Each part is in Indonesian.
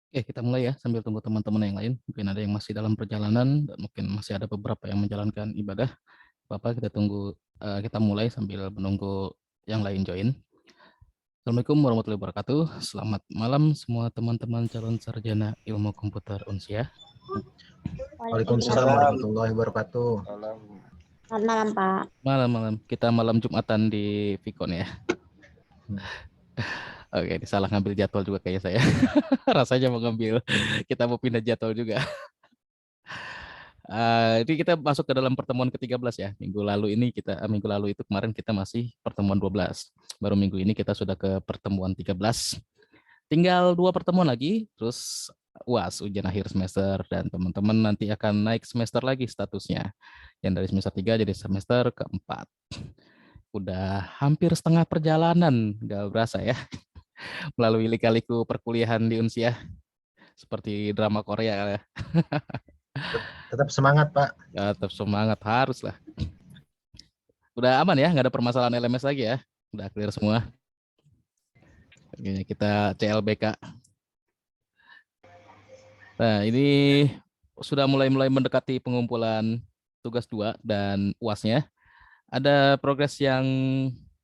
Oke, kita mulai ya sambil tunggu teman-teman yang lain. Mungkin ada yang masih dalam perjalanan dan mungkin masih ada beberapa yang menjalankan ibadah. Bapak kita tunggu, kita mulai sambil menunggu yang lain join. Assalamualaikum warahmatullahi wabarakatuh. Selamat malam semua teman-teman calon sarjana ilmu komputer Unsia. Waalaikumsalam Waalaikumsalam. warahmatullahi wabarakatuh. Salam. Selamat malam, Pak. Malam-malam kita malam Jumatan di Vicon ya. Oke, ini salah ngambil jadwal juga kayak saya. Rasanya mau ngambil, kita mau pindah jadwal juga. Jadi kita masuk ke dalam pertemuan ke-13 ya. Minggu lalu itu kemarin kita masih pertemuan 12. Baru minggu ini kita sudah ke pertemuan 13. Tinggal 2 pertemuan lagi, terus UAS, ujian akhir semester, dan teman-teman nanti akan naik semester lagi statusnya. Yang dari semester 3 jadi semester ke-4. Udah hampir setengah perjalanan, nggak berasa ya, melalui lika-liku perkuliahan di Unsiah. Seperti drama Korea ya. Tetap semangat, Pak. Ya, tetap semangat, harus lah. Udah aman ya, nggak ada permasalahan LMS lagi ya. Udah clear semua. Oke, kita CLBK. Nah, ini sudah mulai mendekati pengumpulan tugas 2 dan UASnya. Ada progres yang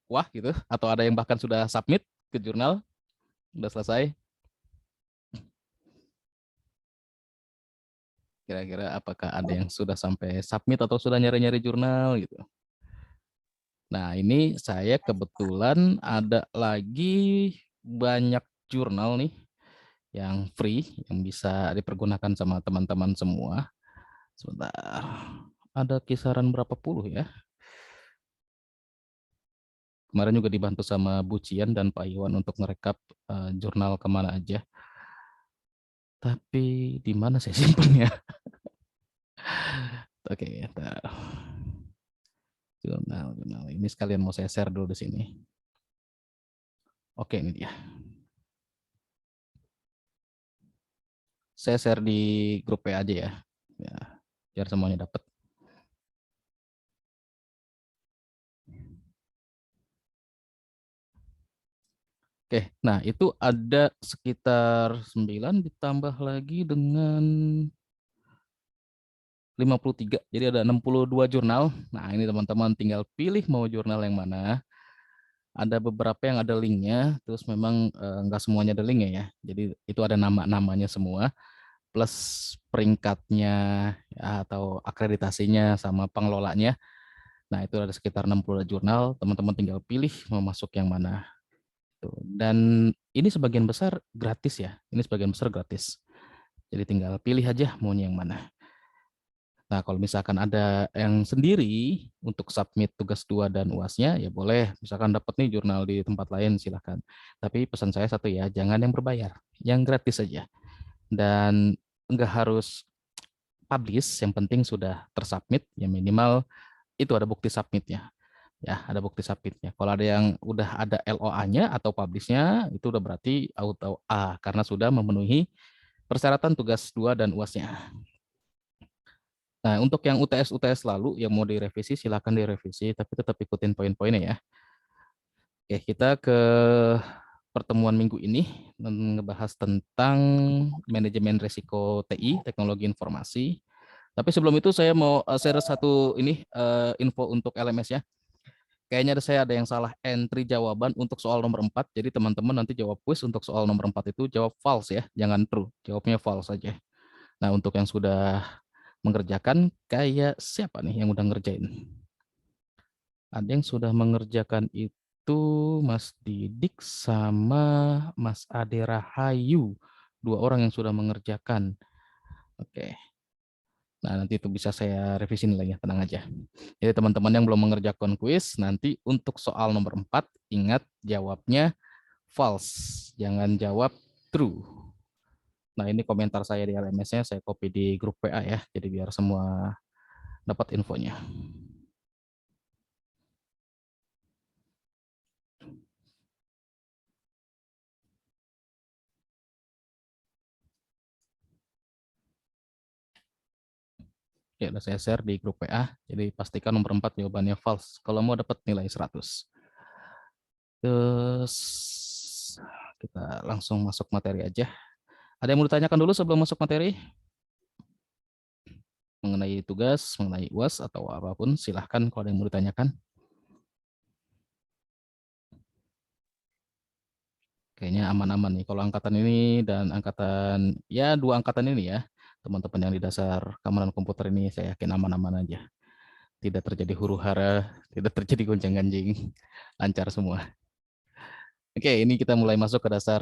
wah gitu, atau ada yang bahkan sudah submit ke jurnal, udah selesai. Kira-kira apakah ada yang sudah sampai submit atau sudah nyari-nyari jurnal gitu. Nah, ini saya kebetulan ada lagi banyak jurnal nih yang free, yang bisa dipergunakan sama teman-teman semua. Sebentar, ada kisaran berapa puluh ya. Kemarin juga dibantu sama Bu Cian dan Pak Iwan untuk ngerekap jurnal kemana aja. Tapi di mana saya simpannya? Oke, jurnal. Ini sekalian mau saya share dulu di sini. Oke, ini dia. Saya share di grup PA aja ya. Biar semuanya dapat. Oke, nah itu ada sekitar 9 ditambah lagi dengan 53, jadi ada 62 jurnal. Nah ini teman-teman tinggal pilih mau jurnal yang mana. Ada beberapa yang ada linknya, terus memang nggak semuanya ada linknya ya. Jadi itu ada nama-namanya semua, plus peringkatnya ya, atau akreditasinya sama pengelolanya. Nah itu ada sekitar 60 jurnal, teman-teman tinggal pilih mau masuk yang mana. Dan ini sebagian besar gratis ya, ini sebagian besar gratis. Jadi tinggal pilih aja maunya yang mana. Nah, kalau misalkan ada yang sendiri untuk submit tugas 2 dan UASnya, ya boleh. Misalkan dapat nih jurnal di tempat lain, silahkan. Tapi pesan saya satu ya, jangan yang berbayar, yang gratis saja. Dan nggak harus publish, yang penting sudah tersubmit, ya minimal itu ada bukti submitnya. Ya, ada bukti submitnya. Kalau ada yang udah ada LOA-nya atau publish-nya, itu udah berarti auto A, karena sudah memenuhi persyaratan tugas 2 dan UASnya. Nah, untuk yang UTS lalu yang mau direvisi silakan direvisi, tapi tetap ikutin poin-poinnya ya. Oke, kita ke pertemuan minggu ini ngebahas tentang manajemen risiko TI, teknologi informasi. Tapi sebelum itu saya mau share satu info untuk LMS ya. Kayaknya saya ada yang salah entry jawaban untuk soal nomor 4. Jadi teman-teman nanti jawab quiz untuk soal nomor 4 itu jawab false ya, jangan true. Jawabnya false saja. Nah, untuk yang sudah mengerjakan kayak siapa nih yang udah ngerjain? Ada yang sudah mengerjakan itu Mas Didik sama Mas Ade Rahayu. 2 orang yang sudah mengerjakan. Oke. Nah, nanti itu bisa saya revisi nilainya, tenang aja. Jadi teman-teman yang belum mengerjakan kuis, nanti untuk soal nomor 4, ingat jawabnya false. Jangan jawab true. Nah, ini komentar saya di LMS-nya, saya copy di grup WA ya, jadi biar semua dapat infonya. Ya, udah saya share di grup WA, jadi pastikan nomor 4 jawabannya false, kalau mau dapat nilai 100. Terus kita langsung masuk materi aja. Ada yang mau ditanyakan dulu sebelum masuk materi? Mengenai tugas, mengenai UAS, atau apapun, silahkan kalau ada yang mau ditanyakan. Kayaknya aman-aman nih. Kalau angkatan ini dan angkatan, ya 2 angkatan ini ya, teman-teman yang di dasar keamanan komputer ini, saya yakin aman-aman aja. Tidak terjadi huru hara, tidak terjadi gonjang-ganjing, lancar semua. Oke, ini kita mulai masuk ke dasar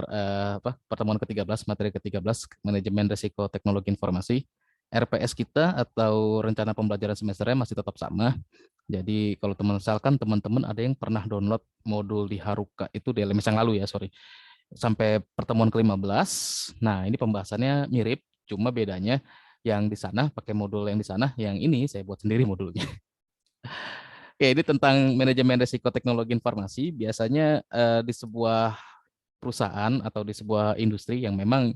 pertemuan ke-13, materi ke-13, manajemen risiko teknologi informasi. RPS kita atau rencana pembelajaran semesternya masih tetap sama. Jadi kalau misalkan teman-teman ada yang pernah download modul di Haruka itu di LMS yang lalu ya, sorry, sampai pertemuan ke-15. Nah, ini pembahasannya mirip, cuma bedanya yang di sana pakai modul yang di sana, yang ini saya buat sendiri modulnya. Oke, ini tentang manajemen risiko teknologi informasi. Biasanya di sebuah perusahaan atau di sebuah industri yang memang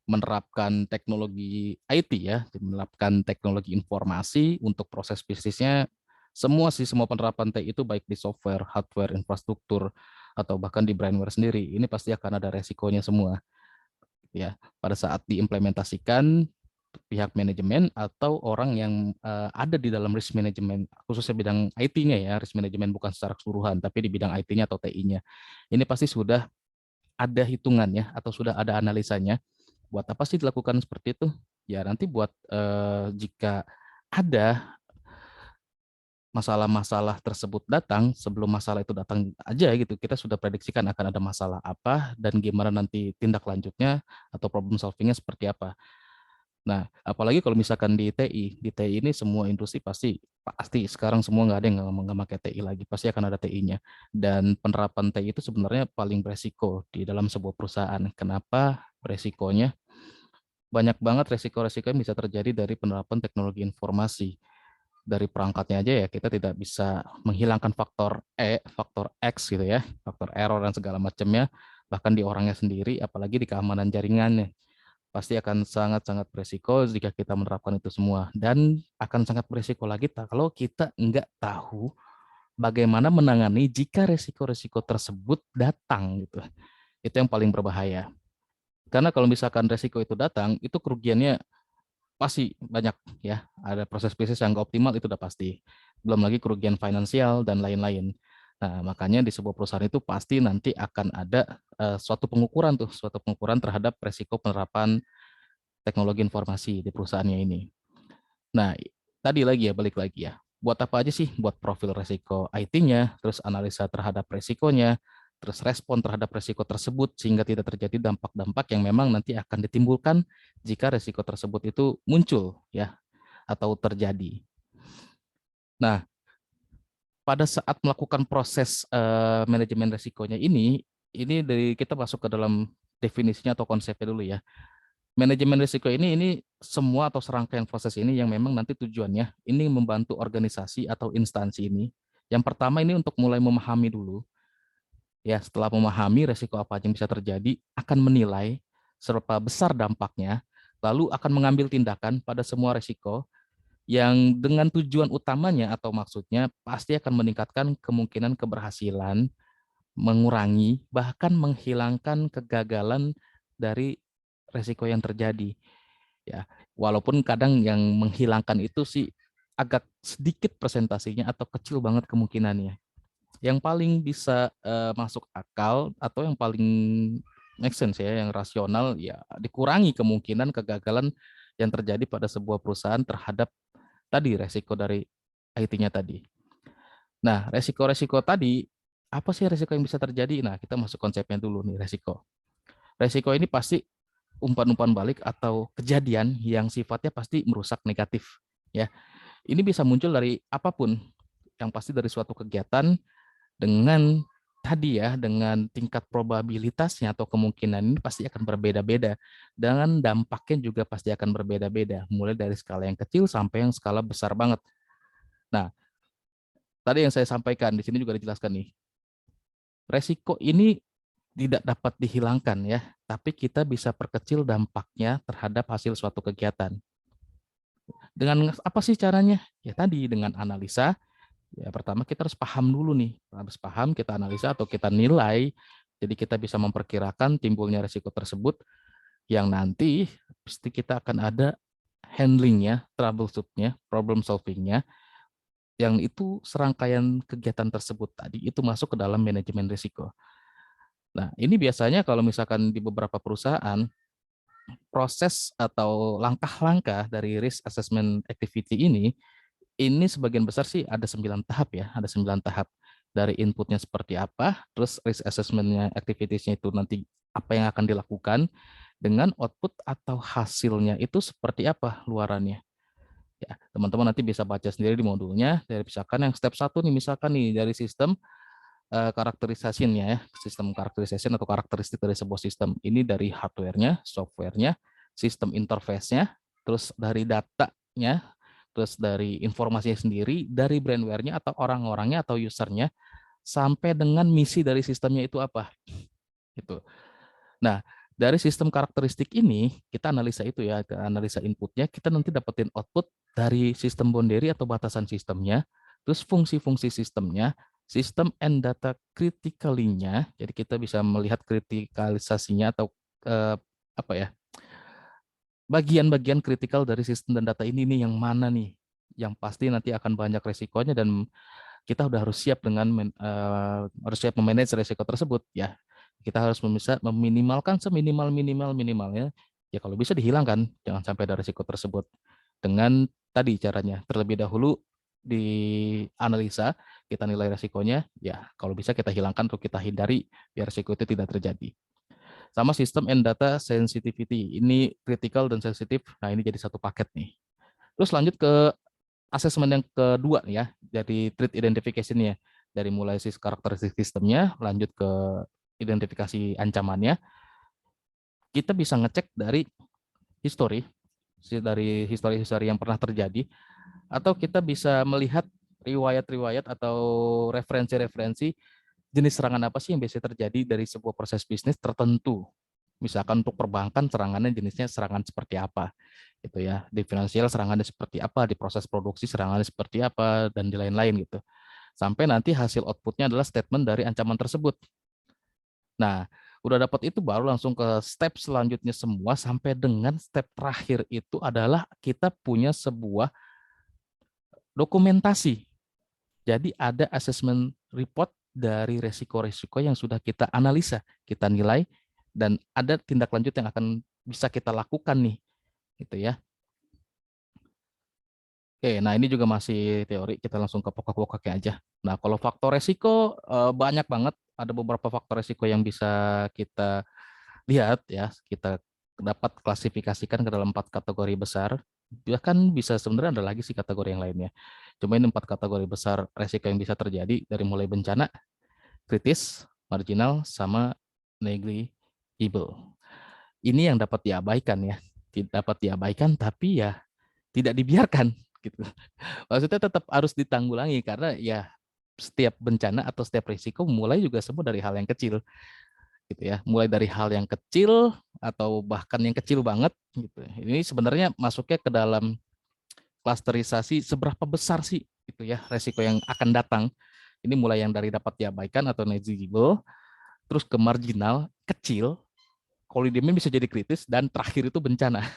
menerapkan teknologi IT ya, menerapkan teknologi informasi untuk proses bisnisnya, semua penerapan TI itu baik di software, hardware, infrastruktur, atau bahkan di brandware sendiri, ini pasti akan ada resikonya semua. Ya, pada saat diimplementasikan, pihak manajemen atau orang yang ada di dalam risk management, khususnya bidang IT-nya ya, risk management bukan secara keseluruhan, tapi di bidang IT-nya atau TI-nya. Ini pasti sudah ada hitungannya atau sudah ada analisanya. Buat apa sih dilakukan seperti itu? Ya nanti buat jika ada masalah-masalah tersebut datang, sebelum masalah itu datang aja gitu, kita sudah prediksikan akan ada masalah apa dan gimana nanti tindak lanjutnya atau problem solvingnya seperti apa. Nah, apalagi kalau misalkan di TI ini semua industri pasti pasti sekarang semua nggak ada yang nggak pakai TI lagi, pasti akan ada TI-nya. Dan penerapan TI itu sebenarnya paling beresiko di dalam sebuah perusahaan. Kenapa beresikonya? Banyak banget resiko-resiko yang bisa terjadi dari penerapan teknologi informasi. Dari perangkatnya aja ya, kita tidak bisa menghilangkan faktor faktor X gitu ya, faktor error dan segala macamnya, bahkan di orangnya sendiri, apalagi di keamanan jaringannya pasti akan sangat-sangat beresiko jika kita menerapkan itu semua. Dan akan sangat beresiko lagi kalau kita nggak tahu bagaimana menangani jika resiko-resiko tersebut datang gitu. Itu yang paling berbahaya. Karena kalau misalkan resiko itu datang, itu kerugiannya pasti banyak ya. Ada proses bisnis yang nggak optimal itu udah pasti. Belum lagi kerugian finansial dan lain-lain. Nah, makanya di sebuah perusahaan itu pasti nanti akan ada suatu pengukuran terhadap resiko penerapan teknologi informasi di perusahaannya ini. Nah, tadi lagi ya, balik lagi ya. Buat apa aja sih? Buat profil resiko IT-nya, terus analisa terhadap resikonya, terus respon terhadap resiko tersebut sehingga tidak terjadi dampak-dampak yang memang nanti akan ditimbulkan jika resiko tersebut itu muncul ya atau terjadi. Nah, pada saat melakukan proses manajemen resikonya ini dari kita masuk ke dalam definisinya atau konsepnya dulu ya. Manajemen risiko ini semua atau serangkaian proses ini yang memang nanti tujuannya ini membantu organisasi atau instansi ini. Yang pertama ini untuk mulai memahami dulu, ya setelah memahami risiko apa yang bisa terjadi, akan menilai seberapa besar dampaknya, lalu akan mengambil tindakan pada semua risiko yang dengan tujuan utamanya atau maksudnya pasti akan meningkatkan kemungkinan keberhasilan, mengurangi, bahkan menghilangkan kegagalan dari risiko yang terjadi. Ya, walaupun kadang yang menghilangkan itu sih agak sedikit presentasinya atau kecil banget kemungkinannya. Yang paling bisa masuk akal atau yang paling make sense ya, yang rasional ya dikurangi kemungkinan kegagalan yang terjadi pada sebuah perusahaan terhadap tadi resiko dari IT-nya tadi. Nah, resiko-resiko tadi apa sih resiko yang bisa terjadi? Nah, kita masuk konsepnya dulu nih resiko. Resiko ini pasti umpan-umpan balik atau kejadian yang sifatnya pasti merusak negatif ya. Ini bisa muncul dari apapun, yang pasti dari suatu kegiatan dengan tadi ya, dengan tingkat probabilitasnya atau kemungkinan ini pasti akan berbeda-beda, dan dampaknya juga pasti akan berbeda-beda, mulai dari skala yang kecil sampai yang skala besar banget. Nah, tadi yang saya sampaikan di sini juga dijelaskan nih, resiko ini tidak dapat dihilangkan ya, tapi kita bisa perkecil dampaknya terhadap hasil suatu kegiatan. Dengan apa sih caranya? Ya tadi dengan analisa. Ya pertama kita harus paham dulu nih, harus paham, kita analisa atau kita nilai, jadi kita bisa memperkirakan timbulnya risiko tersebut yang nanti pasti kita akan ada handlingnya, troubleshoot-nya, problem solving-nya, yang itu serangkaian kegiatan tersebut tadi itu masuk ke dalam manajemen risiko. Nah, ini biasanya kalau misalkan di beberapa perusahaan, proses atau langkah-langkah dari risk assessment activity ini sebagian besar sih ada 9 tahap ya, ada 9 tahap. Dari inputnya seperti apa, terus risk assessment-nya, activities-nya itu nanti apa yang akan dilakukan, dengan output atau hasilnya itu seperti apa luarannya. Ya, teman-teman nanti bisa baca sendiri di modulnya, dari misalkan yang step 1 nih, misalkan nih dari sistem karakterisasinya ya, sistem karakterisasi atau karakteristik dari sebuah sistem. Ini dari hardware-nya, software-nya, sistem interface-nya, terus dari datanya, terus dari informasinya sendiri, dari brandware-nya atau orang-orangnya atau user-nya, sampai dengan misi dari sistemnya itu apa. Gitu. Nah, dari sistem karakteristik ini, kita analisa itu ya, analisa inputnya, kita nanti dapetin output dari sistem boundary atau batasan sistemnya, terus fungsi-fungsi sistemnya, sistem and data critically-nya, jadi kita bisa melihat kritikalisasinya atau apa ya, bagian-bagian kritikal dari sistem dan data ini nih yang mana nih, yang pasti nanti akan banyak resikonya dan kita udah harus siap dengan harus siap memanage resiko tersebut ya. Kita harus bisa meminimalkan seminimal-minimalnya ya, kalau bisa dihilangkan, jangan sampai ada resiko tersebut. Dengan tadi caranya, terlebih dahulu dianalisa, kita nilai resikonya, ya kalau bisa kita hilangkan atau kita hindari biar resiko itu tidak terjadi. Sama sistem and data sensitivity, ini critical dan sensitif, nah ini jadi satu paket nih. Terus lanjut ke asesmen yang kedua nih ya, dari threat identification-nya, dari mulai karakteristik sistemnya, lanjut ke identifikasi ancamannya, kita bisa ngecek dari history, dari histori-histori yang pernah terjadi, atau kita bisa melihat riwayat-riwayat atau referensi-referensi jenis serangan apa sih yang biasanya terjadi dari sebuah proses bisnis tertentu. Misalkan untuk perbankan serangannya jenisnya serangan seperti apa, gitu ya. Di finansial serangannya seperti apa, di proses produksi serangannya seperti apa, dan di lain-lain gitu. Sampai nanti hasil outputnya adalah statement dari ancaman tersebut. Nah, udah dapat itu baru langsung ke step selanjutnya semua, sampai dengan step terakhir itu adalah kita punya sebuah dokumentasi. Jadi ada assessment report dari resiko-resiko yang sudah kita analisa, kita nilai, dan ada tindak lanjut yang akan bisa kita lakukan nih, gitu ya. Oke, nah ini juga masih teori, kita langsung ke pokok-pokoknya aja. Nah, kalau faktor resiko banyak banget, ada beberapa faktor resiko yang bisa kita lihat ya, kita dapat klasifikasikan ke dalam 4 kategori besar. Bahkan bisa sebenarnya ada lagi sih kategori yang lainnya. Cuma ini 4 kategori besar resiko yang bisa terjadi, dari mulai bencana, kritis, marginal, sama negligible. Ini yang dapat diabaikan ya, dapat diabaikan tapi ya tidak dibiarkan gitu. Maksudnya tetap harus ditanggulangi karena ya setiap bencana atau setiap risiko mulai juga semua dari hal yang kecil gitu ya. Mulai dari hal yang kecil atau bahkan yang kecil banget gitu. Ini sebenarnya masuknya ke dalam klasterisasi seberapa besar sih gitu ya resiko yang akan datang. Ini mulai yang dari dapat diabaikan atau negligible, terus ke marginal, kecil, kolidimnya bisa jadi kritis, dan terakhir itu bencana.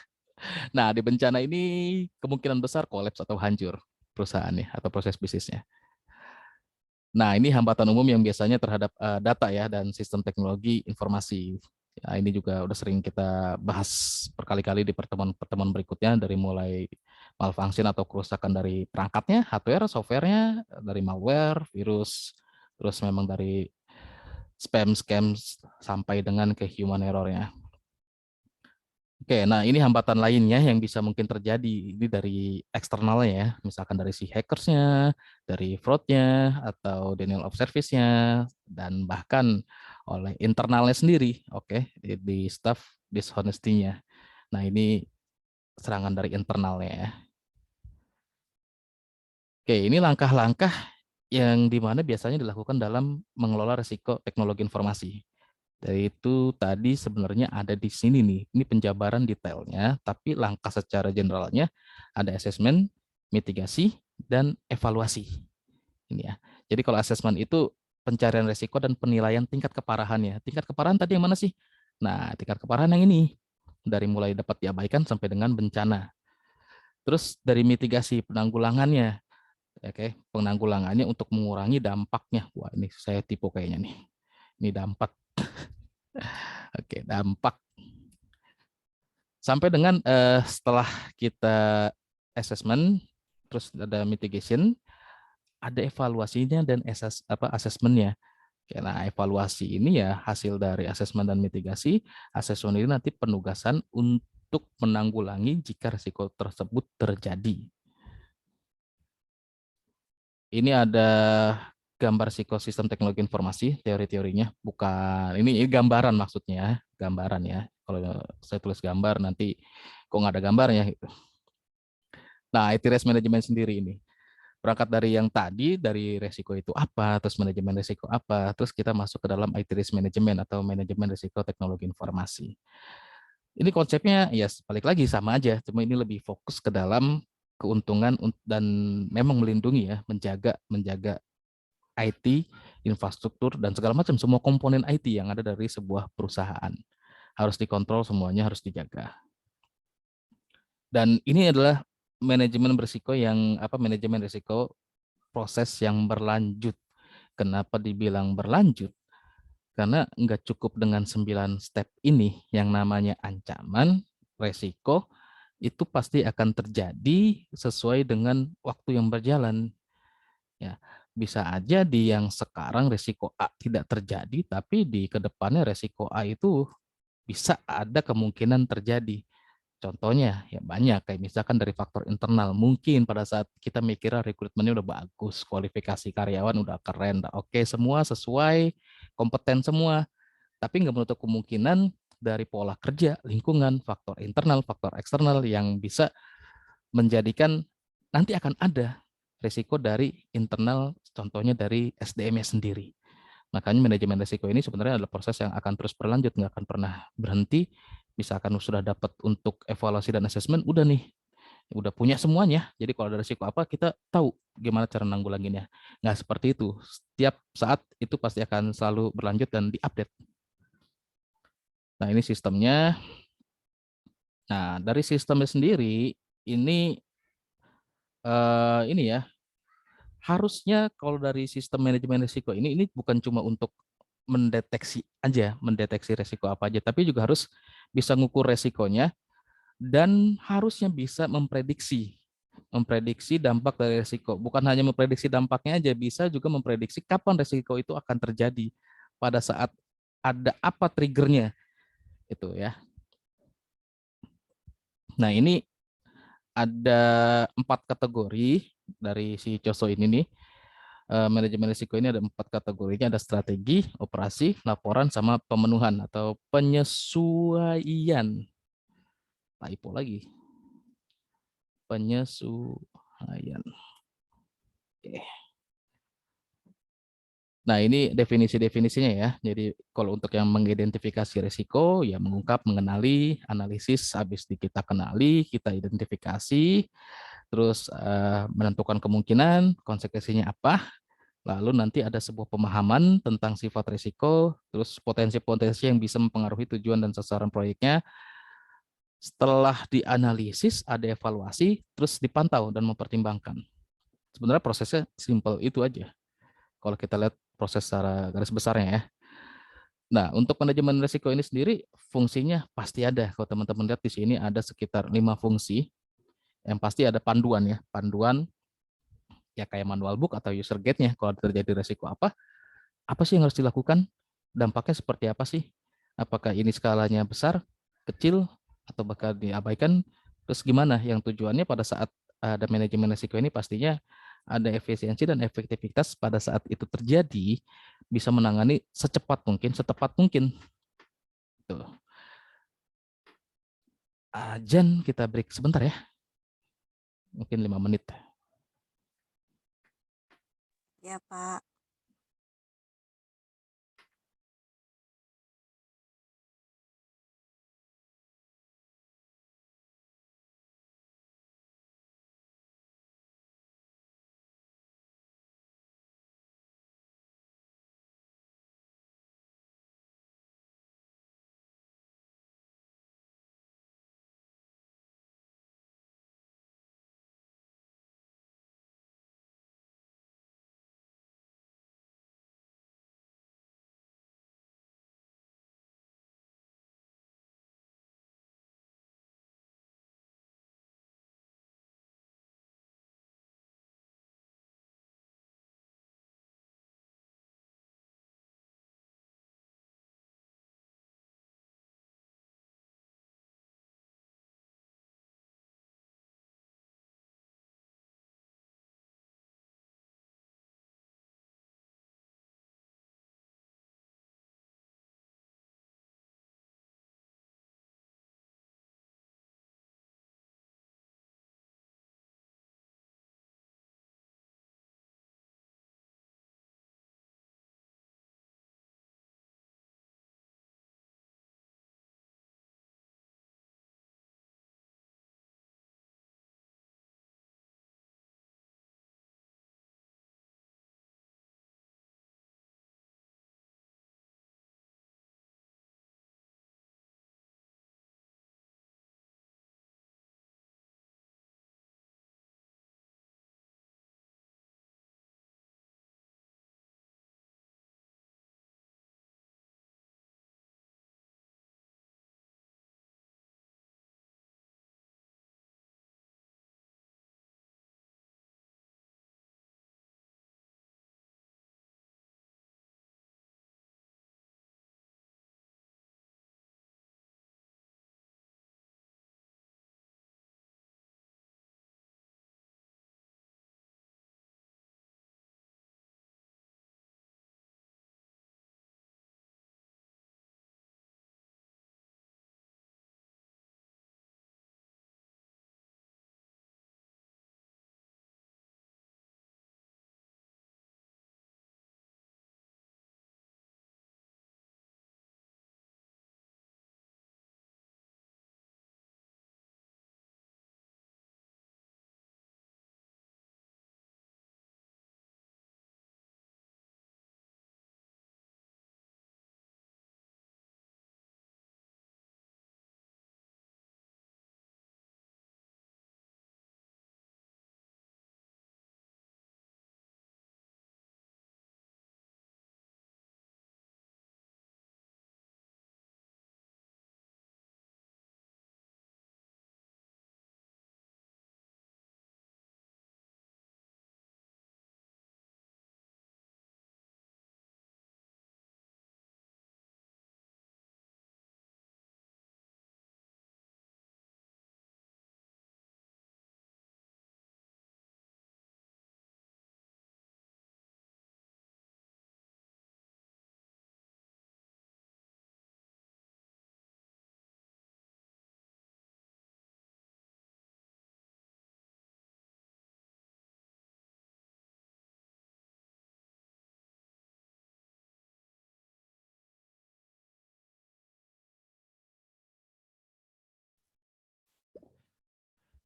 Nah, di bencana ini kemungkinan besar kolaps atau hancur perusahaannya atau proses bisnisnya. Nah, ini hambatan umum yang biasanya terhadap data ya dan sistem teknologi informasi. Ya, ini juga udah sering kita bahas berkali-kali di pertemuan-pertemuan berikutnya, dari mulai malfunction atau kerusakan dari perangkatnya, hardware, softwarenya, dari malware, virus, terus memang dari spam, scam, sampai dengan ke human error-nya. Oke, nah ini hambatan lainnya yang bisa mungkin terjadi. Ini dari eksternalnya ya, misalkan dari si hackersnya, dari fraudnya, atau denial of service-nya, dan bahkan oleh internalnya sendiri, oke, di staff dishonesty-nya. Nah ini serangan dari internalnya ya. Oke, ini langkah-langkah yang dimana biasanya dilakukan dalam mengelola risiko teknologi informasi. Dari itu tadi sebenarnya ada di sini nih, ini penjabaran detailnya, tapi langkah secara generalnya ada asesmen, mitigasi, dan evaluasi. Ini ya. Jadi kalau asesmen itu pencarian risiko dan penilaian tingkat keparahannya. Tingkat keparahan tadi yang mana sih? Nah, tingkat keparahan yang ini. dari mulai dapat diabaikan sampai dengan bencana. Terus dari mitigasi penanggulangannya, oke, penanggulangannya untuk mengurangi dampaknya. Wah, ini saya tipu kayaknya nih. Ini dampak. Oke, dampak. Sampai dengan setelah kita assessment, terus ada mitigation, ada evaluasinya dan asesmennya. Nah, evaluasi ini ya hasil dari asesmen dan mitigasi. Asesmen ini nanti penugasan untuk menanggulangi jika risiko tersebut terjadi. Ini ada gambar psikosistem teknologi informasi, teori-teorinya. Bukan, ini gambaran maksudnya, gambaran ya. Kalau saya tulis gambar nanti kok nggak ada gambarnya gitu. Nah, IT risk management sendiri ini. Berangkat dari yang tadi, dari resiko itu apa, terus manajemen resiko apa, terus kita masuk ke dalam IT risk management atau manajemen resiko teknologi informasi. Ini konsepnya ya balik lagi sama aja, cuma ini lebih fokus ke dalam keuntungan dan memang melindungi ya, menjaga IT, infrastruktur, dan segala macam, semua komponen IT yang ada dari sebuah perusahaan. Harus dikontrol semuanya, harus dijaga. Dan ini adalah manajemen risiko proses yang berlanjut. Kenapa dibilang berlanjut? Karena nggak cukup dengan 9 step ini, yang namanya ancaman, resiko, itu pasti akan terjadi sesuai dengan waktu yang berjalan. Ya, bisa aja di yang sekarang resiko A tidak terjadi, tapi di kedepannya resiko A itu bisa ada kemungkinan terjadi. Contohnya ya banyak, kayak misalkan dari faktor internal, mungkin pada saat kita mikirnya rekrutmennya udah bagus, kualifikasi karyawan udah keren, udah oke, semua sesuai, kompeten semua, tapi nggak menutup kemungkinan dari pola kerja, lingkungan, faktor internal, faktor eksternal yang bisa menjadikan nanti akan ada risiko dari internal, contohnya dari SDM-nya sendiri. Makanya manajemen risiko ini sebenarnya adalah proses yang akan terus berlanjut, nggak akan pernah berhenti. Misalkan sudah dapat untuk evaluasi dan asesmen, udah nih, udah punya semuanya. Jadi kalau ada risiko apa, kita tahu gimana cara nanggulanginnya. Nggak seperti itu. Setiap saat itu pasti akan selalu berlanjut dan diupdate. Nah, ini sistemnya. Nah, dari sistemnya sendiri, ini ya, harusnya kalau dari sistem manajemen risiko ini bukan cuma untuk mendeteksi resiko apa aja, tapi juga harus bisa ngukur resikonya dan harusnya bisa memprediksi dampak dari resiko. Bukan hanya memprediksi dampaknya aja, bisa juga memprediksi kapan resiko itu akan terjadi, pada saat ada apa triggernya itu ya. Nah, ini ada 4 kategori dari si COSO ini nih. Manajemen risiko ini ada 4 kategorinya, ada strategi, operasi, laporan, sama pemenuhan atau penyesuaian. Typo lagi. Penyesuaian. Oke. Nah, ini definisi-definisinya ya. Jadi kalau untuk yang mengidentifikasi risiko, ya mengungkap, mengenali, analisis, habis kita kenali, kita identifikasi, terus menentukan kemungkinan, konsekuensinya apa, lalu nanti ada sebuah pemahaman tentang sifat risiko, terus potensi-potensi yang bisa mempengaruhi tujuan dan sasaran proyeknya. Setelah dianalisis, ada evaluasi, terus dipantau dan mempertimbangkan. Sebenarnya prosesnya simple itu aja. Kalau kita lihat proses secara garis besarnya ya. Nah, untuk manajemen risiko ini sendiri, fungsinya pasti ada. Kalau teman-teman lihat di sini ada sekitar 5 fungsi. Yang pasti ada panduan ya. Panduan ya kayak manual book atau user guide-nya. Kalau terjadi risiko apa sih yang harus dilakukan? Dampaknya seperti apa sih? Apakah ini skalanya besar, kecil, atau bakal diabaikan? Terus gimana? Yang tujuannya pada saat ada manajemen risiko ini pastinya ada efisiensi dan efektivitas pada saat itu terjadi, bisa menangani secepat mungkin, setepat mungkin. Tuh. Jan, kita break sebentar ya. Mungkin 5 menit. Ya, Pak.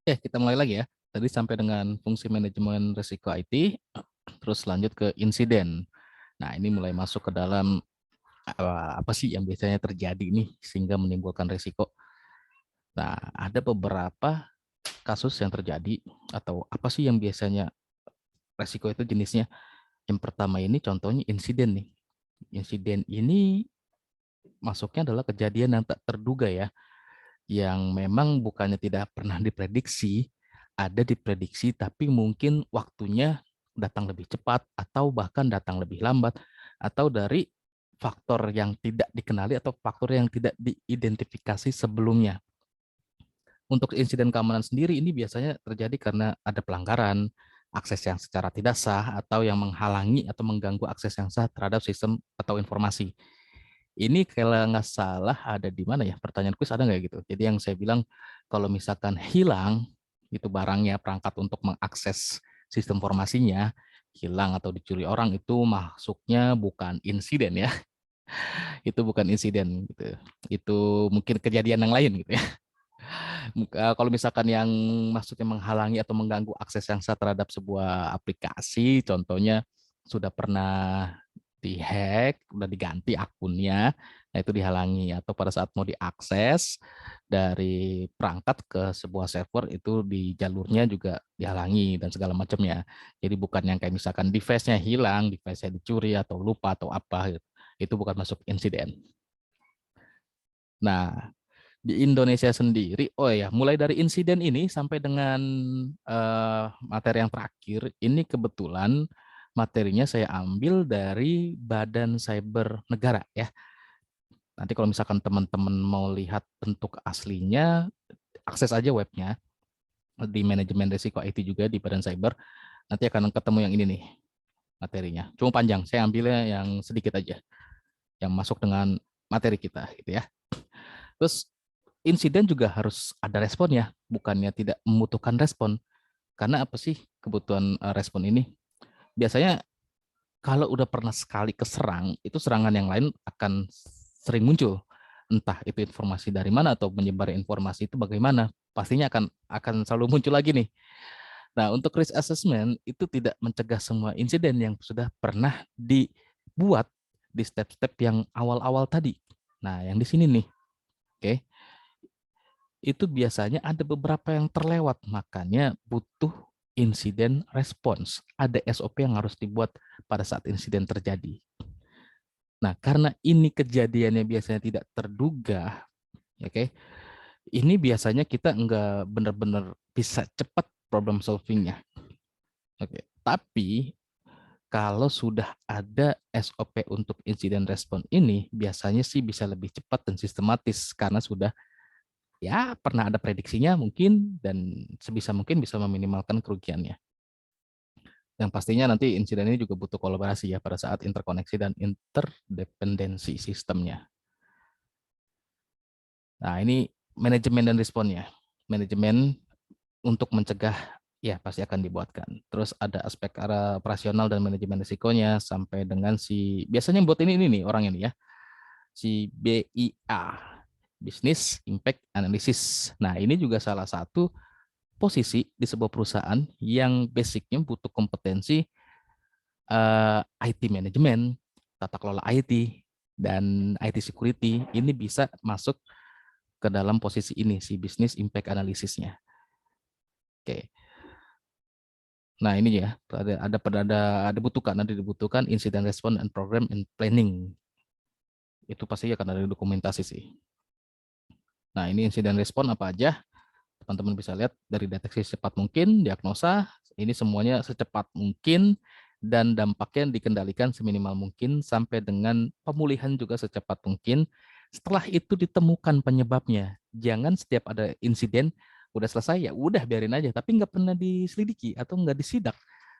Kita mulai lagi ya. Tadi sampai dengan fungsi manajemen risiko IT, terus lanjut ke insiden. Nah, ini mulai masuk ke dalam apa sih yang biasanya terjadi nih sehingga menimbulkan risiko. Nah, ada beberapa kasus yang terjadi atau apa sih yang biasanya risiko itu jenisnya. Yang pertama ini contohnya insiden nih. Insiden ini masuknya adalah kejadian yang tak terduga ya, yang memang bukannya tidak pernah diprediksi, ada diprediksi tapi mungkin waktunya datang lebih cepat atau bahkan datang lebih lambat atau dari faktor yang tidak dikenali atau faktor yang tidak diidentifikasi sebelumnya. Untuk insiden keamanan sendiri ini biasanya terjadi karena ada pelanggaran, akses yang secara tidak sah, atau yang menghalangi atau mengganggu akses yang sah terhadap sistem atau informasi. Ini kalau nggak salah ada di mana ya? Pertanyaan kuis ada nggak gitu? Jadi yang saya bilang kalau misalkan hilang itu barangnya, perangkat untuk mengakses sistem informasinya hilang atau dicuri orang, itu masuknya bukan insiden ya. Itu bukan insiden gitu. Itu mungkin kejadian yang lain gitu ya. Kalau misalkan yang maksudnya menghalangi atau mengganggu akses yang sah terhadap sebuah aplikasi, contohnya sudah pernah dihack, udah diganti akunnya, nah itu dihalangi. Atau pada saat mau diakses dari perangkat ke sebuah server itu di jalurnya juga dihalangi dan segala macamnya. Jadi bukan yang kayak misalkan device-nya hilang, device-nya dicuri atau lupa atau apa gitu. Itu bukan masuk insiden. Nah, di Indonesia sendiri, oh ya, mulai dari insiden ini sampai dengan materi yang terakhir, ini kebetulan materinya saya ambil dari Badan Cyber Negara ya. Nanti kalau misalkan teman-teman mau lihat bentuk aslinya, akses aja webnya di manajemen risiko IT juga di Badan Cyber. Nanti akan ketemu yang ini nih materinya. Cuma panjang, saya ambilnya yang sedikit aja, yang masuk dengan materi kita gitu ya. Terus insiden juga harus ada responnya, bukannya tidak membutuhkan respon. Karena apa sih kebutuhan respon ini? Biasanya kalau udah pernah sekali keserang, itu serangan yang lain akan sering muncul. Entah itu informasi dari mana atau menyebar informasi itu bagaimana, pastinya akan selalu muncul lagi nih. Nah, untuk risk assessment itu tidak mencegah semua insiden yang sudah pernah dibuat di step-step yang awal-awal tadi. Nah, yang di sini nih, oke. Itu biasanya ada beberapa yang terlewat, makanya butuh insiden response. Ada SOP yang harus dibuat pada saat insiden terjadi. Nah, karena ini kejadiannya biasanya tidak terduga, oke, ini biasanya kita nggak benar-benar bisa cepat problem solvingnya. Oke, tapi kalau sudah ada SOP untuk insiden respon ini, biasanya sih bisa lebih cepat dan sistematis karena sudah ya pernah ada prediksinya mungkin dan sebisa mungkin bisa meminimalkan kerugiannya. Yang pastinya nanti insiden ini juga butuh kolaborasi ya pada saat interkoneksi dan interdependensi sistemnya. Nah, ini manajemen dan responnya. Manajemen untuk mencegah ya pasti akan dibuatkan. Terus ada aspek arah operasional dan manajemen risikonya sampai dengan si biasanya buat ini nih orang ini ya. Si BIA, Business Impact Analysis. Nah, ini juga salah satu posisi di sebuah perusahaan yang basicnya butuh kompetensi IT manajemen, tata kelola IT, dan IT security. Ini bisa masuk ke dalam posisi ini, si business impact analysisnya. Oke. Nah ini ya, ada dibutuhkan incident response and program and planning. Itu pasti akan ada dokumentasi sih. Nah ini incident response apa aja? Teman-teman bisa lihat dari deteksi secepat mungkin, diagnosa, ini semuanya secepat mungkin, dan dampaknya dikendalikan seminimal mungkin sampai dengan pemulihan juga secepat mungkin. Setelah itu ditemukan penyebabnya. Jangan setiap ada insiden, udah selesai ya udah biarin aja, tapi nggak pernah diselidiki atau nggak disidak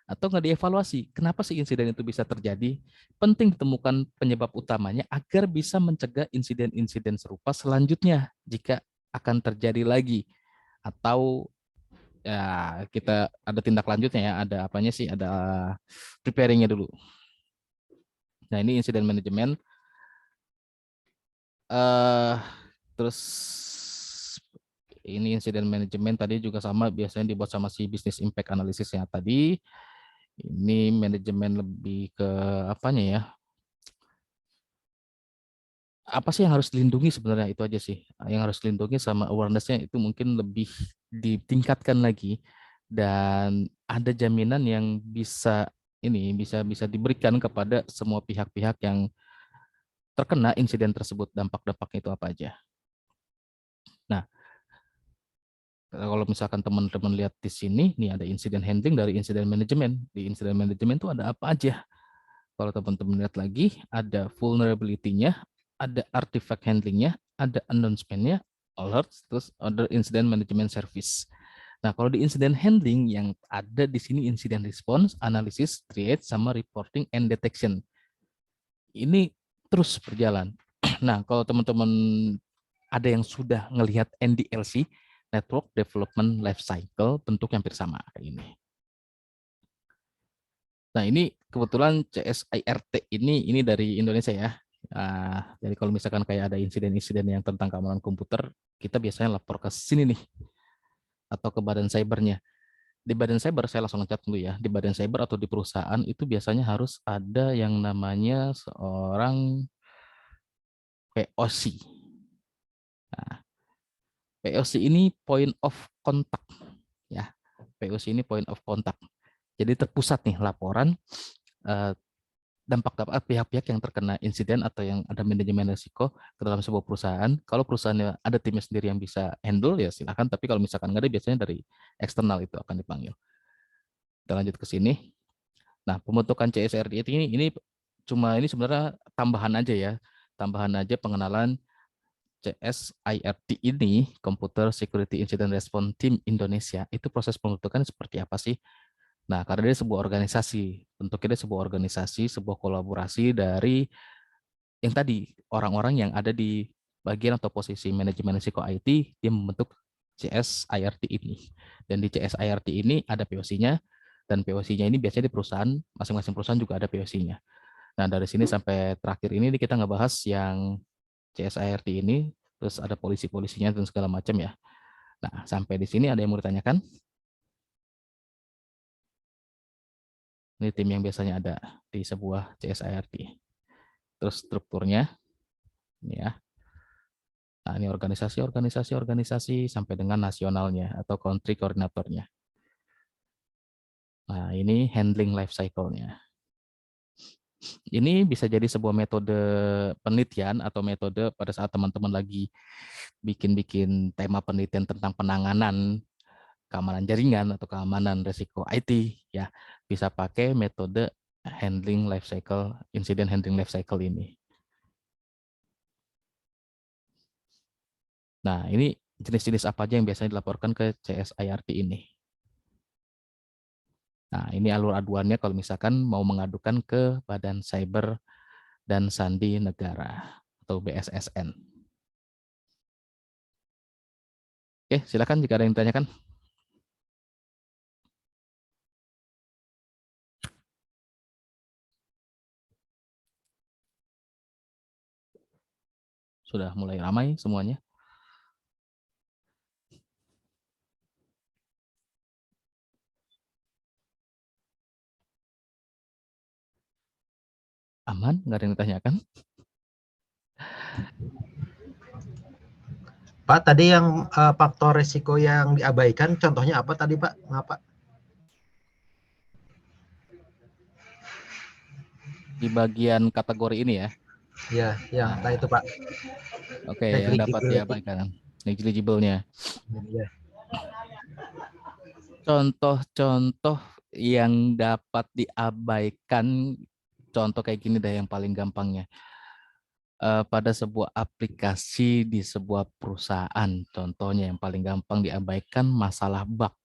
atau nggak dievaluasi. Kenapa sih insiden itu bisa terjadi? Penting ditemukan penyebab utamanya agar bisa mencegah insiden-insiden serupa selanjutnya jika akan terjadi lagi atau ya kita ada tindak lanjutnya ya, ada apanya sih, ada preparingnya dulu. Nah ini insiden manajemen. Terus Ini insiden manajemen tadi juga sama, biasanya dibuat sama si business impact analisisnya tadi. Ini manajemen lebih ke apanya ya? Apa sih yang harus dilindungi sebenarnya, itu aja sih. Yang harus dilindungi sama awareness-nya itu mungkin lebih ditingkatkan lagi, dan ada jaminan yang bisa diberikan kepada semua pihak-pihak yang terkena insiden tersebut. Dampak-dampaknya itu apa aja. Nah, kalau misalkan teman-teman lihat di sini, nih ada insiden handling dari insiden manajemen. Di insiden manajemen itu ada apa aja? Kalau teman-teman lihat lagi, ada vulnerability-nya, ada artifact handling-nya, ada announcement-nya, alerts, terus other incident management service. Nah, kalau di incident handling yang ada di sini incident response, analysis, triage, sama reporting and detection. Ini terus berjalan. Nah, kalau teman-teman ada yang sudah ngelihat NDLC, Network Development Life Cycle, bentuk yang hampir sama kayak ini. Nah, ini kebetulan CSIRT ini dari Indonesia ya. Jadi kalau misalkan kayak ada insiden-insiden yang tentang keamanan komputer, kita biasanya lapor ke sini nih, atau ke badan cybernya. Di badan cyber, saya langsung ngecat dulu ya. Di badan cyber atau di perusahaan itu biasanya harus ada yang namanya seorang POC. Nah, POC ini point of contact ya. POC ini point of contact. Jadi terpusat nih laporan dampak pihak-pihak yang terkena insiden atau yang ada manajemen risiko ke dalam sebuah perusahaan. Kalau perusahaannya ada timnya sendiri yang bisa handle ya silakan, tapi kalau misalkan nggak ada, biasanya dari eksternal itu akan dipanggil. Kita lanjut ke sini. Nah, pembentukan CSRD ini sebenarnya tambahan aja ya. Tambahan aja pengenalan CSIRT ini, Computer Security Incident Response Team Indonesia. Itu proses pembentukan seperti apa sih? Nah, karena dia sebuah organisasi, bentuknya dia sebuah organisasi, sebuah kolaborasi dari yang tadi orang-orang yang ada di bagian atau posisi manajemen risiko IT, dia membentuk CSIRT ini. Dan di CSIRT ini ada POC-nya, dan POC-nya ini biasanya di perusahaan, masing-masing perusahaan juga ada POC-nya. Nah, dari sini sampai terakhir ini kita ngebahas yang CSIRT ini, terus ada polisi-polisinya dan segala macam ya. Nah, sampai di sini ada yang mau ditanyakan? Ini tim yang biasanya ada di sebuah CSIRT. Terus strukturnya, ini ya. Nah, ini organisasi sampai dengan nasionalnya atau country koordinatornya. Nah, ini handling life cycle-nya. Ini bisa jadi sebuah metode penelitian atau metode pada saat teman-teman lagi bikin tema penelitian tentang penanganan keamanan jaringan atau keamanan risiko IT ya, bisa pakai metode handling life cycle, incident handling life cycle ini. Nah, ini jenis-jenis apa aja yang biasanya dilaporkan ke CSIRT ini. Nah, ini alur aduannya kalau misalkan mau mengadukan ke Badan Cyber dan Sandi Negara atau BSSN. Oke, silakan jika ada yang ditanyakan. Sudah mulai ramai semuanya. Aman, nggak ada yang ditanyakan. Pak, tadi yang faktor risiko yang diabaikan, contohnya apa tadi Pak? Ngapa? Di bagian kategori ini ya. Ya, yang Nah, itu Pak. oke, yang dapat diabaikan. Negligible-nya. Ya. Contoh-contoh yang dapat diabaikan, contoh kayak gini deh yang paling gampangnya. Pada sebuah aplikasi di sebuah perusahaan, contohnya yang paling gampang diabaikan masalah bug.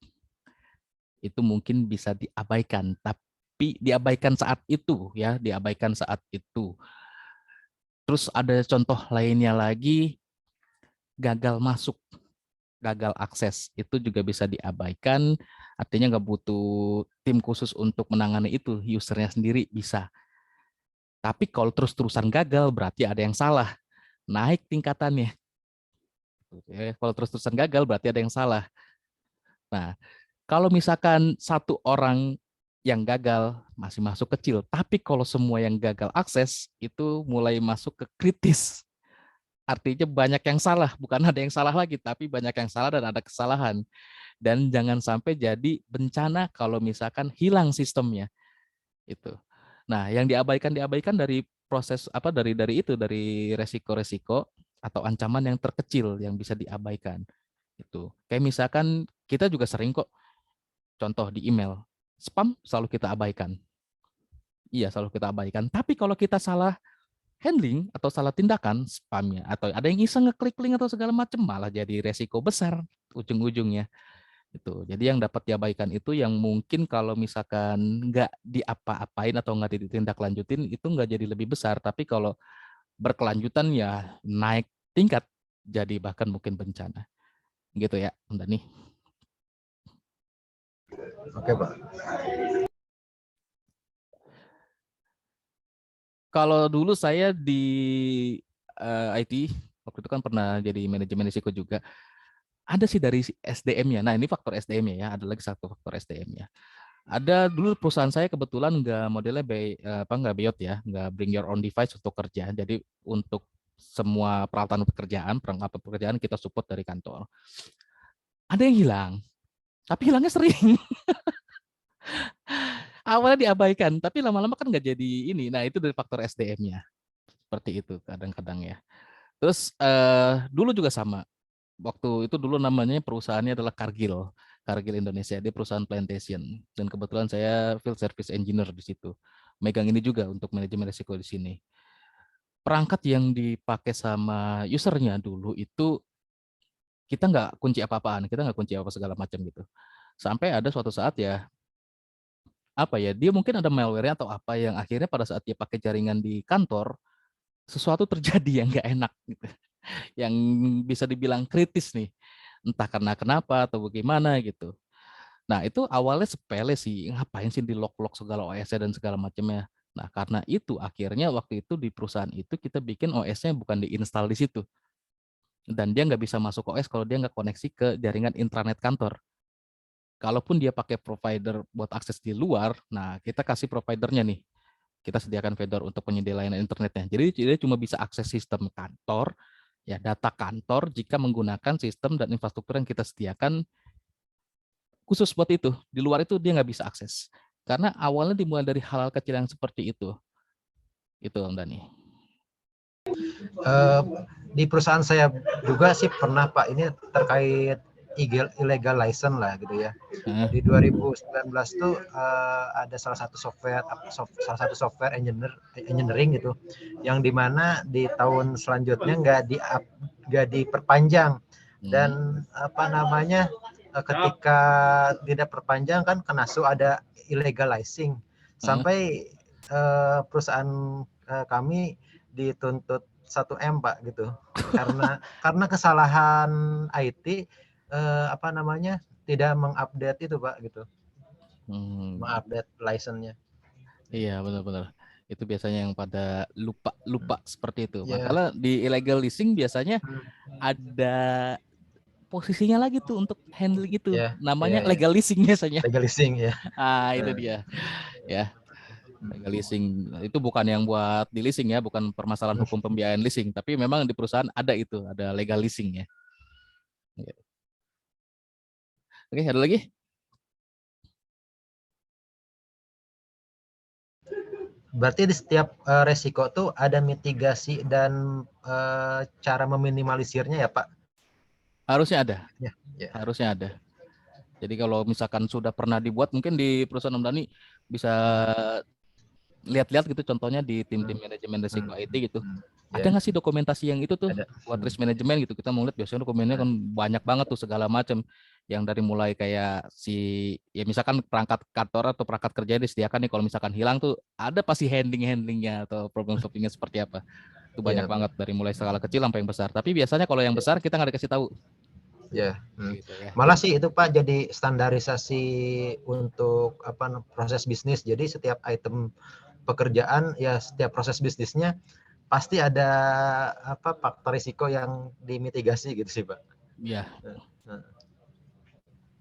Itu mungkin bisa diabaikan, tapi diabaikan saat itu ya, diabaikan saat itu. Terus ada contoh lainnya lagi, gagal masuk, gagal akses, itu juga bisa diabaikan. Artinya nggak butuh tim khusus untuk menangani itu, usernya sendiri bisa. Tapi kalau terus-terusan gagal, berarti ada yang salah, naik tingkatannya. gitu. Ya, kalau terus-terusan gagal berarti ada yang salah. Nah, kalau misalkan satu orang yang gagal masih masuk kecil, tapi kalau semua yang gagal akses itu mulai masuk ke kritis. Artinya banyak yang salah, bukan ada yang salah lagi, tapi banyak yang salah dan ada kesalahan. Dan jangan sampai jadi bencana kalau misalkan hilang sistemnya itu. Nah, yang diabaikan dari proses apa dari resiko-resiko atau ancaman yang terkecil yang bisa diabaikan itu. Kayak misalkan kita juga sering kok contoh di email, spam selalu kita abaikan. Iya, selalu kita abaikan. Tapi kalau kita salah handling atau salah tindakan spamnya atau ada yang iseng ngeklik link atau segala macam malah jadi resiko besar ujung-ujungnya. Itu. Jadi yang dapat diabaikan itu yang mungkin kalau misalkan nggak diapa-apain atau nggak ditindaklanjutin itu nggak jadi lebih besar, tapi kalau berkelanjutan ya naik tingkat jadi bahkan mungkin bencana. Gitu ya, Mbak Dani. Oke, Pak. Kalau dulu saya di IT waktu itu kan pernah jadi manajemen risiko juga. Ada sih dari SDM-nya. Nah, ini faktor SDM-nya ya. Ada lagi satu faktor SDM-nya. Ada dulu perusahaan saya kebetulan nggak modelnya nggak beyot ya, nggak bring your own device untuk kerja. Jadi untuk semua peralatan pekerjaan, perangkat pekerjaan kita support dari kantor. Ada yang hilang, tapi hilangnya sering. Awalnya diabaikan, tapi lama-lama kan nggak jadi ini. Nah itu dari faktor SDM-nya. Seperti itu kadang-kadang ya. Terus dulu juga sama. Waktu itu dulu namanya perusahaannya adalah Cargill Indonesia, dia perusahaan plantation dan kebetulan saya field service engineer di situ, megang ini juga untuk manajemen risiko di sini. Perangkat yang dipakai sama usernya dulu itu kita nggak kunci apa-apaan, kita nggak kunci apa segala macam gitu, sampai ada suatu saat ya apa ya dia mungkin ada malware atau apa yang akhirnya pada saat dia pakai jaringan di kantor sesuatu terjadi yang nggak enak gitu, yang bisa dibilang kritis nih, entah karena kenapa atau bagaimana gitu. Nah itu awalnya sepele sih, ngapain sih di lock-lock segala OS-nya dan segala macamnya. Nah karena itu akhirnya waktu itu di perusahaan itu kita bikin OS-nya bukan diinstal di situ. Dan dia nggak bisa masuk OS kalau dia nggak koneksi ke jaringan intranet kantor. Kalaupun dia pakai provider buat akses di luar, nah kita kasih providernya nih. Kita sediakan vendor untuk penyedia layanan internetnya. Jadi dia cuma bisa akses sistem kantor, ya data kantor jika menggunakan sistem dan infrastruktur yang kita sediakan khusus buat itu. Di luar itu dia nggak bisa akses. Karena awalnya dimulai dari hal-hal kecil yang seperti itu. Itu Om Dani. Di perusahaan saya juga sih pernah Pak, ini terkait illegal license lah gitu ya. Di 2019 tuh ada salah satu software engineering gitu, yang dimana di tahun selanjutnya nggak diperpanjang dan apa namanya ketika tidak perpanjang kan ada illegal licensing sampai perusahaan kami dituntut 1 M Pak gitu karena kesalahan IT apa namanya tidak mengupdate itu Pak gitu, mengupdate license-nya. Iya benar-benar itu biasanya yang pada lupa seperti itu. Makanya di illegal leasing biasanya ada posisinya lagi tuh untuk handling itu, namanya legal leasing biasanya. Legal leasing ya. Itu dia ya. Legal leasing itu bukan yang buat di leasing ya, bukan permasalahan hukum pembiayaan leasing, tapi memang di perusahaan ada itu, ada legal leasing ya. Oke, ada lagi? Berarti di setiap resiko tuh ada mitigasi dan cara meminimalisirnya ya Pak? Harusnya ada. Ya. Harusnya ada. Jadi kalau misalkan sudah pernah dibuat, mungkin di perusahaan Om Dani bisa lihat-lihat gitu contohnya di tim-tim manajemen risiko IT gitu. Ada nggak sih dokumentasi yang itu tuh buat risk management gitu? Kita mau lihat biasanya dokumennya kan banyak banget tuh segala macam, yang dari mulai kayak ya misalkan perangkat kantor atau perangkat kerja disediakan nih, kalau misalkan hilang tuh ada pasti handlingnya atau problem solvingnya seperti apa. Itu banyak banget dari mulai skala kecil sampai yang besar. Tapi biasanya kalau yang besar kita nggak dikasih tahu. Gitu ya. Malah sih itu Pak jadi standarisasi untuk proses bisnis. Jadi setiap item pekerjaan ya setiap proses bisnisnya pasti ada faktor risiko yang dimitigasi gitu sih, Pak. Iya.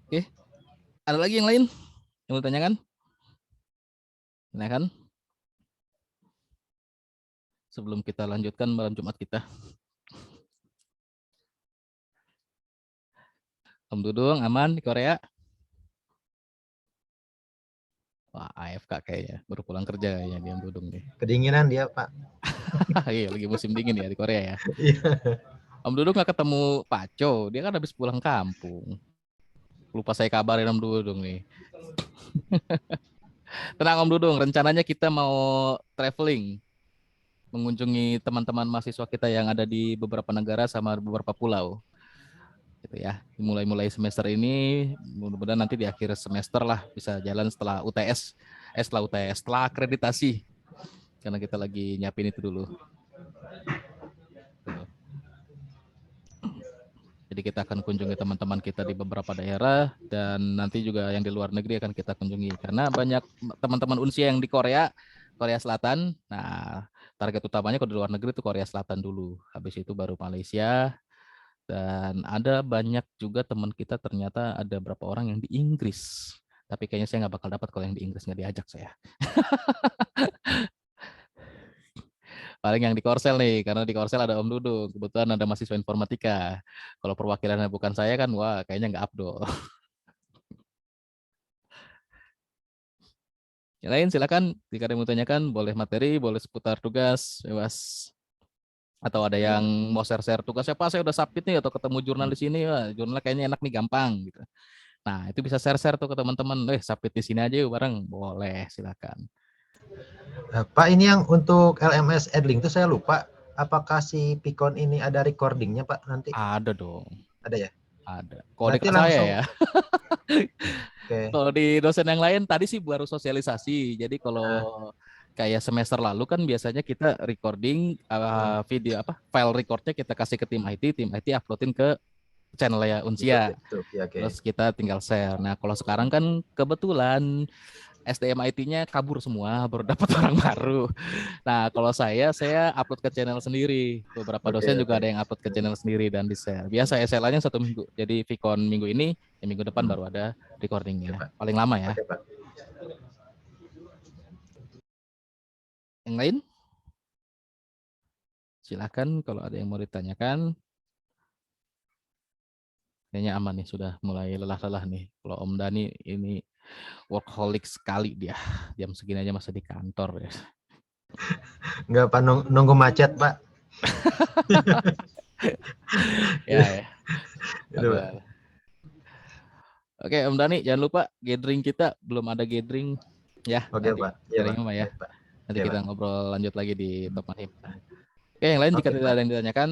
Oke. Ada lagi yang lain yang mau tanyakan? Silakan. Sebelum kita lanjutkan malam Jumat kita. Om Dudung aman di Korea? Wah, AFK kayaknya, baru pulang kerja kayaknya dia Om Dudung nih. Kedinginan dia, Pak. Iya, lagi musim dingin ya di Korea ya. Iya. Om Dudung nggak ketemu Paco, dia kan habis pulang kampung. Lupa saya kabarin Om Dudung nih. Tenang Om Dudung, rencananya kita mau traveling, mengunjungi teman-teman mahasiswa kita yang ada di beberapa negara sama beberapa pulau. Gitu ya. Mulai semester ini, mudah-mudahan nanti di akhir semester lah bisa jalan setelah UTS, setelah akreditasi. Karena kita lagi nyiapin itu dulu. Jadi kita akan kunjungi teman-teman kita di beberapa daerah dan nanti juga yang di luar negeri akan kita kunjungi. Karena banyak teman-teman Unsia yang di Korea Selatan. Nah, target utamanya kalau di luar negeri itu Korea Selatan dulu. Habis itu baru Malaysia. Dan ada banyak juga teman kita ternyata ada berapa orang yang di Inggris. Tapi kayaknya saya nggak bakal dapat kalau yang di Inggris nggak diajak saya. Paling yang di Korsel nih, karena di Korsel ada Om Dudung. Kebetulan ada mahasiswa informatika. Kalau perwakilannya bukan saya kan, wah kayaknya nggak abdol. Yang lain silakan, jika ada yang mau tanyakan, boleh materi, boleh seputar tugas, bebas. Atau ada yang mau share-share tugas, siapa saya udah submit nih atau ketemu jurnal di sini, wah, jurnalnya kayaknya enak nih, gampang gitu. Nah, itu bisa share-share tuh ke teman-teman, submit di sini aja yuk bareng, boleh, silakan. Pak, ini yang untuk LMS Edling itu saya lupa, apakah si Pikon ini ada recordingnya Pak nanti? Ada dong. Ada ya? Ada. Kalau di langsung... saya ya. Okay. Kalau di dosen yang lain tadi sih baru sosialisasi. Jadi kalau kayak semester lalu kan biasanya kita recording video file recordnya kita kasih ke tim IT uploadin ke channel ya Unsia. Okay. Terus kita tinggal share. Nah, kalau sekarang kan kebetulan SDM IT-nya kabur semua, baru dapat orang baru. Nah, kalau saya upload ke channel sendiri. Beberapa dosen juga ada yang upload ke channel sendiri dan di-share. Biasa SLA-nya 1 minggu. Jadi Vicon minggu ini, minggu depan baru ada recordingnya. Paling lama ya. Pak. Yang lain? Silahkan kalau ada yang mau ditanyakan. Kayaknya aman nih, sudah mulai lelah-lelah nih. Kalau Om Dani ini workaholic sekali dia. Jam segini aja masih di kantor ya. Enggak Pak, nunggu macet Pak. ya. Oke Om Dani, jangan lupa gathering kita belum ada gathering ya. Oke Pak. Ya. Nanti kita ngobrol lanjut lagi di Top Mahim. Oke, yang lain jika tidak ada yang ditanyakan,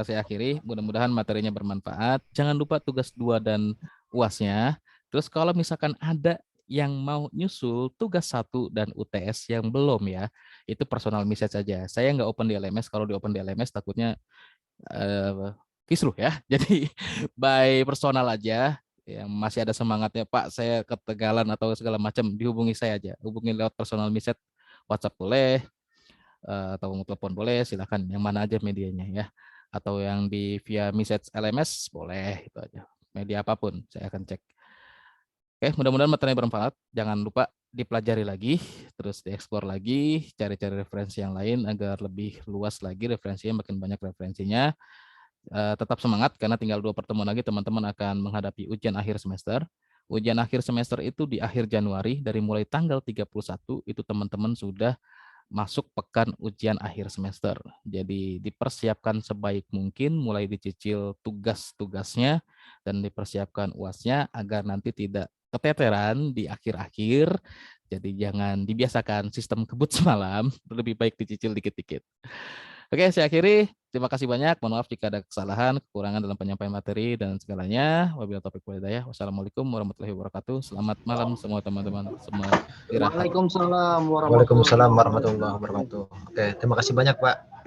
saya akhiri. Mudah-mudahan materinya bermanfaat. Jangan lupa tugas 2 dan UAS-nya. Terus kalau misalkan ada yang mau nyusul tugas 1 dan UTS yang belum ya, itu personal message saja. Saya nggak open di LMS. Kalau di open di LMS takutnya kisruh ya. Jadi by personal aja. Yang masih ada semangatnya, Pak, saya ketegalan atau segala macam, dihubungi saya aja. Hubungi lewat personal message, WhatsApp boleh, atau telepon boleh, silakan. Yang mana aja medianya ya. Atau yang di via message LMS boleh, itu aja. Media apapun, saya akan cek. Oke, mudah-mudahan materinya bermanfaat. Jangan lupa dipelajari lagi, terus dieksplor lagi, cari-cari referensi yang lain agar lebih luas lagi referensinya, makin banyak referensinya. Tetap semangat karena tinggal 2 pertemuan lagi teman-teman akan menghadapi ujian akhir semester. Ujian akhir semester itu di akhir Januari, dari mulai tanggal 31 itu teman-teman sudah masuk pekan ujian akhir semester. Jadi dipersiapkan sebaik mungkin, mulai dicicil tugas-tugasnya dan dipersiapkan UAS-nya agar nanti tidak keteteran di akhir-akhir. Jadi jangan dibiasakan sistem kebut semalam, lebih baik dicicil dikit-dikit. Oke, saya akhiri. Terima kasih banyak. Mohon maaf jika ada kesalahan, kekurangan dalam penyampaian materi dan segalanya. Wabillahi taufiq wal hidayah. Wassalamualaikum warahmatullahi wabarakatuh. Selamat malam semua teman-teman. Semua istirahat. Waalaikumsalam warahmatullahi wabarakatuh. Oke, terima kasih banyak Pak.